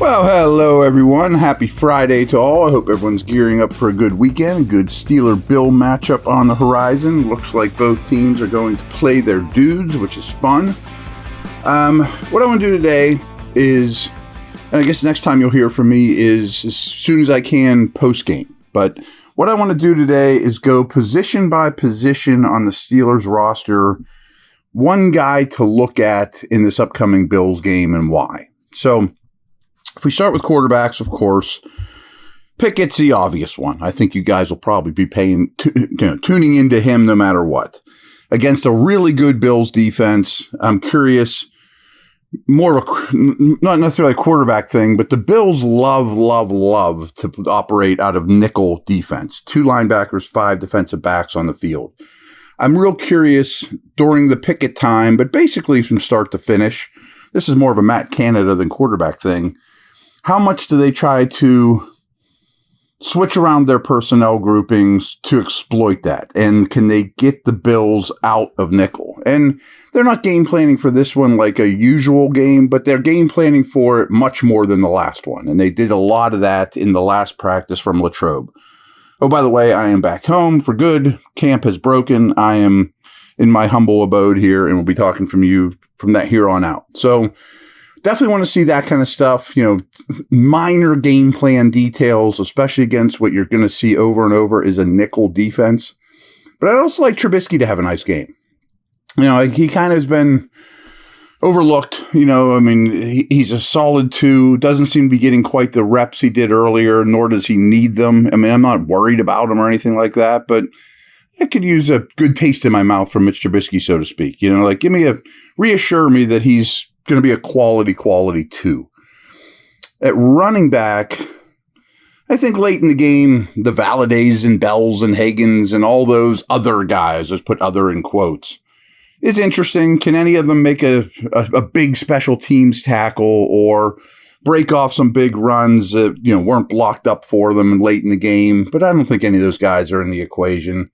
Well, hello everyone. Happy Friday to all. I hope everyone's gearing up for a good weekend. Good Steeler-Bill matchup on the horizon. Looks like both teams are going to play their dudes, which is fun. What I want to do today is, and I guess next time you'll hear from me is as soon as I can post-game. But what I want to do today is go position by position on the Steelers roster. One guy to look at in this upcoming Bills game and why. So if we start with quarterbacks, of course, Pickett's the obvious one. I think you guys will probably be tuning into him no matter what. Against a really good Bills defense, I'm curious, more of a, not necessarily a quarterback thing, but the Bills love to operate out of nickel defense. 2 linebackers, 5 defensive backs on the field. I'm real curious during the Pickett time, but basically from start to finish, this is more of a Matt Canada than quarterback thing. How much do they try to switch around their personnel groupings to exploit that? And can they get the Bills out of nickel? And they're not game planning for this one like a usual game, but they're game planning for it much more than the last one. And they did a lot of that in the last practice from Latrobe. Oh, by the way, I am back home for good. Camp has broken. I am in my humble abode here, and we'll be talking from that here on out. So definitely want to see that kind of stuff, minor game plan details, especially against what you're going to see over and over is a nickel defense. But I'd also like Trubisky to have a nice game. He kind of has been overlooked. He's a solid 2, doesn't seem to be getting quite the reps he did earlier, nor does he need them. I'm not worried about him or anything like that, but I could use a good taste in my mouth from Mitch Trubisky, so to speak. Reassure me that he's going to be a quality 2. At running back, I think late in the game, the Valadays and Bells and Hagans and all those other guys, let's put other in quotes, is interesting. Can any of them make a big special teams tackle or break off some big runs that weren't blocked up for them late in the game? But I don't think any of those guys are in the equation.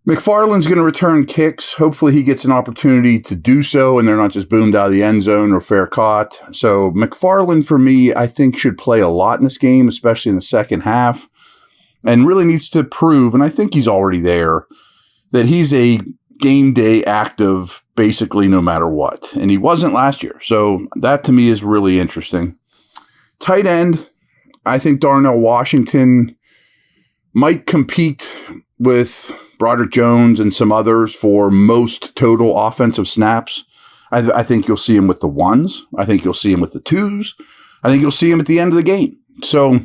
McFarland's going to return kicks. Hopefully he gets an opportunity to do so and they're not just boomed out of the end zone or fair caught. So McFarland, for me, I think should play a lot in this game, especially in the second half, and really needs to prove, and I think he's already there, that he's a game day active basically no matter what. And he wasn't last year. So that to me is really interesting. Tight end, I think Darnell Washington might compete with Broderick Jones and some others for most total offensive snaps. I think you'll see him with the 1s. I think you'll see him with the 2s. I think you'll see him at the end of the game. So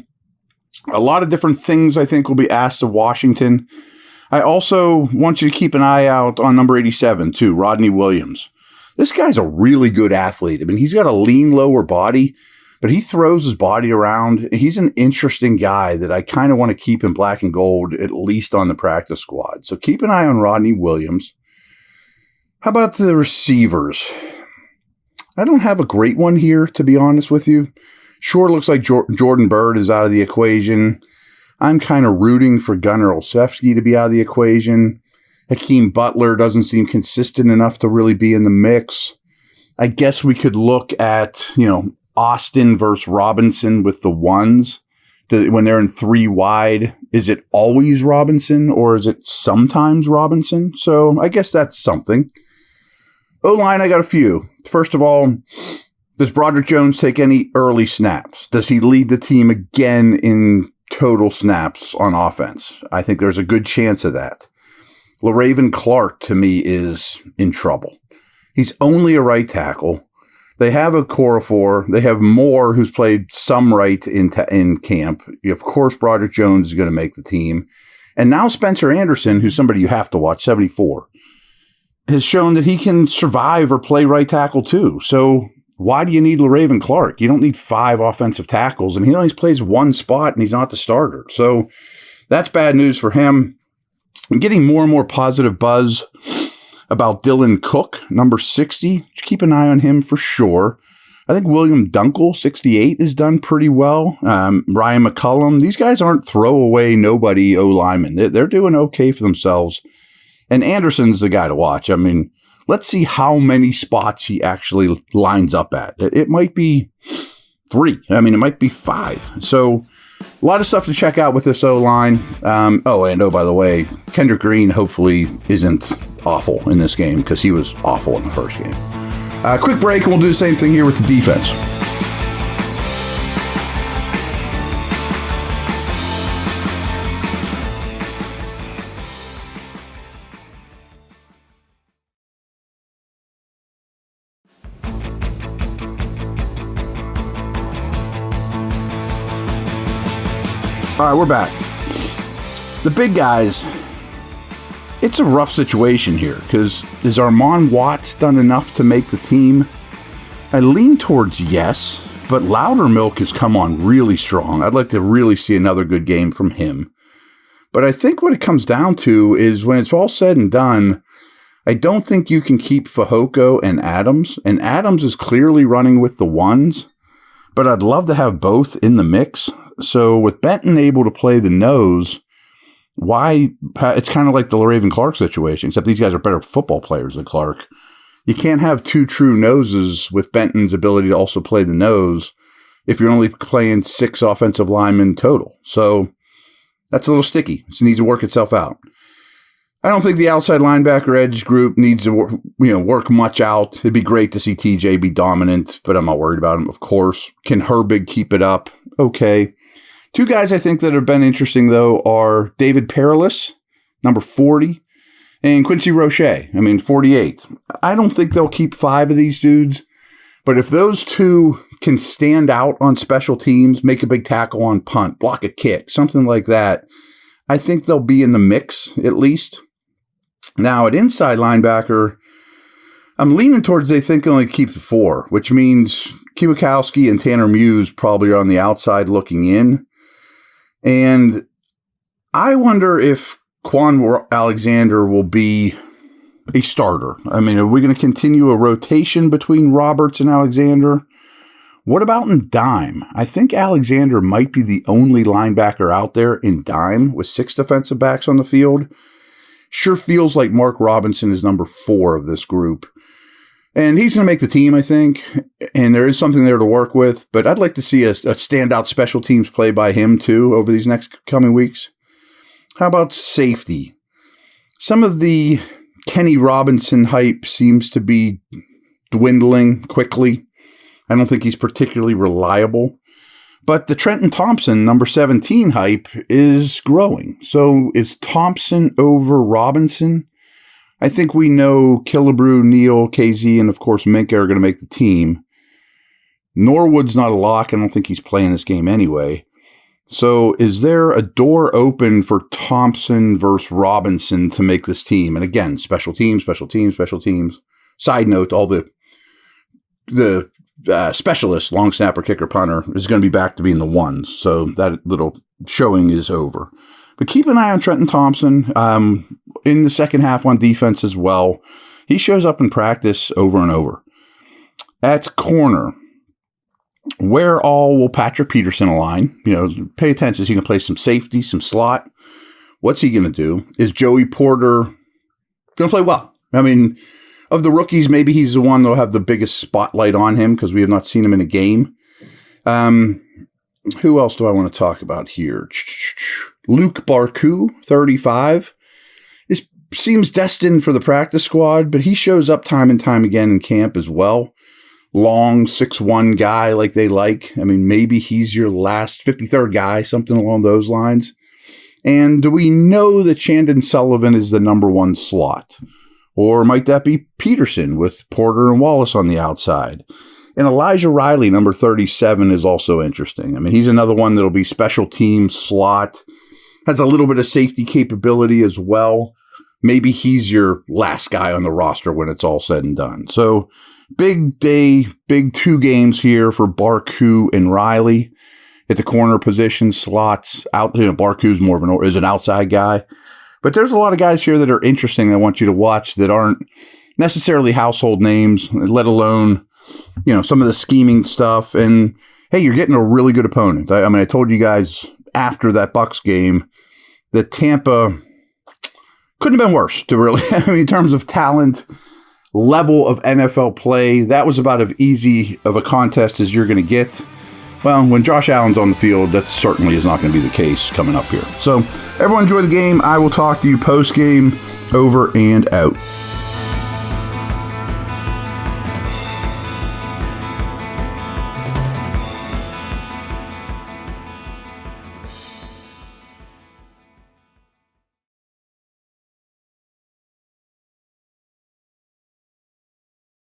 a lot of different things I think will be asked of Washington. I also want you to keep an eye out on number 87 too, Rodney Williams. This guy's a really good athlete. He's got a lean lower body, but he throws his body around. He's an interesting guy that I kind of want to keep in black and gold, at least on the practice squad. So keep an eye on Rodney Williams. How about the receivers? I don't have a great one here, to be honest with you. Sure looks like Jordan Byrd is out of the equation. I'm kind of rooting for Gunnar Olszewski to be out of the equation. Hakeem Butler doesn't seem consistent enough to really be in the mix. I guess we could look at, Austin versus Robinson with the 1s. When they're in 3 wide, is it always Robinson or is it sometimes Robinson? So I guess that's something. O-line, I got a few. First of all, does Broderick Jones take any early snaps? Does he lead the team again in total snaps on offense? I think there's a good chance of that. LaRaven Clark, to me, is in trouble. He's only a right tackle. They have a core of 4. They have Moore, who's played some right in camp. Of course, Broderick Jones is going to make the team. And now Spencer Anderson, who's somebody you have to watch, 74, has shown that he can survive or play right tackle too. So why do you need LaRaven Clark? You don't need 5 offensive tackles, and he only plays 1 spot, and he's not the starter. So that's bad news for him. I'm getting more and more positive buzz about Dylan Cook, number 60. Keep an eye on him for sure. I think William Dunkel, 68, is done pretty well. Ryan McCullum. These guys aren't throwaway nobody O-linemen. They're doing okay for themselves. And Anderson's the guy to watch. Let's see how many spots he actually lines up at. It might be 3. I mean, it might be 5. So a lot of stuff to check out with this O-line. By the way, Kendrick Green hopefully isn't awful in this game because he was awful in the first game. Quick break, and we'll do the same thing here with the defense. All right, we're back. The big guys, it's a rough situation here because is Armon Watts done enough to make the team? I lean towards yes, but Loudermilk has come on really strong. I'd like to really see another good game from him. But I think what it comes down to is when it's all said and done, I don't think you can keep Fehoko and Adams. And Adams is clearly running with the ones, but I'd love to have both in the mix. So with Benton able to play the nose, why? It's kind of like the Raven Clark situation, except these guys are better football players than Clark. You can't have 2 true noses with Benton's ability to also play the nose if you're only playing 6 offensive linemen total. So that's a little sticky. It needs to work itself out. I don't think the outside linebacker edge group needs to work much out. It'd be great to see TJ be dominant, but I'm not worried about him, of course. Can Herbig keep it up? Okay. 2 guys I think that have been interesting, though, are David Perilous, number 40, and Quincy Roche, 48. I don't think they'll keep 5 of these dudes, but if those 2 can stand out on special teams, make a big tackle on punt, block a kick, something like that, I think they'll be in the mix, at least. Now, at inside linebacker, I'm leaning towards they think they'll only keep 4, which means Kiwakowski and Tanner Muse probably are on the outside looking in. And I wonder if Quan Alexander will be a starter. Are we going to continue a rotation between Roberts and Alexander? What about in dime? I think Alexander might be the only linebacker out there in dime with 6 defensive backs on the field. Sure feels like Mark Robinson is number 4 of this group. And he's going to make the team, I think, and there is something there to work with, but I'd like to see a standout special teams play by him, too, over these next coming weeks. How about safety? Some of the Kenny Robinson hype seems to be dwindling quickly. I don't think he's particularly reliable, but the Trenton Thompson, number 17 hype is growing. So is Thompson over Robinson? I think we know Killebrew, Neal, KZ, and of course Minka are going to make the team. Norwood's not a lock. I don't think he's playing this game anyway. So is there a door open for Thompson versus Robinson to make this team? And again, special teams. Side note, all the specialist, long snapper, kicker, punter is going to be back to being the ones. So that little showing is over. But keep an eye on Trenton Thompson in the second half on defense as well. He shows up in practice over and over. At corner, where all will Patrick Peterson align? Pay attention. He can play some safety, some slot. What's he going to do? Is Joey Porter going to play well? Of the rookies, maybe he's the one that'll have the biggest spotlight on him because we have not seen him in a game. Who else do I want to talk about here? Luke Barku, 35. This seems destined for the practice squad, but he shows up time and time again in camp as well. Long 6'1" guy like they like. Maybe he's your last 53rd guy, something along those lines. And do we know that Chandon Sullivan is the number 1 slot? Or might that be Peterson with Porter and Wallace on the outside? And Elijah Riley, number 37, is also interesting. He's another one that'll be special team slot, has a little bit of safety capability as well. Maybe he's your last guy on the roster when it's all said and done. So big day, big 2 games here for Barku and Riley at the corner position slots. Barku's more is an outside guy. But there's a lot of guys here that are interesting that I want you to watch that aren't necessarily household names, let alone, some of the scheming stuff. And, hey, you're getting a really good opponent. I told you guys after that Bucs game that Tampa couldn't have been worse to really, in terms of talent, level of NFL play, that was about as easy of a contest as you're going to get. Well, when Josh Allen's on the field, that certainly is not going to be the case coming up here. So everyone enjoy the game. I will talk to you post-game. Over and out.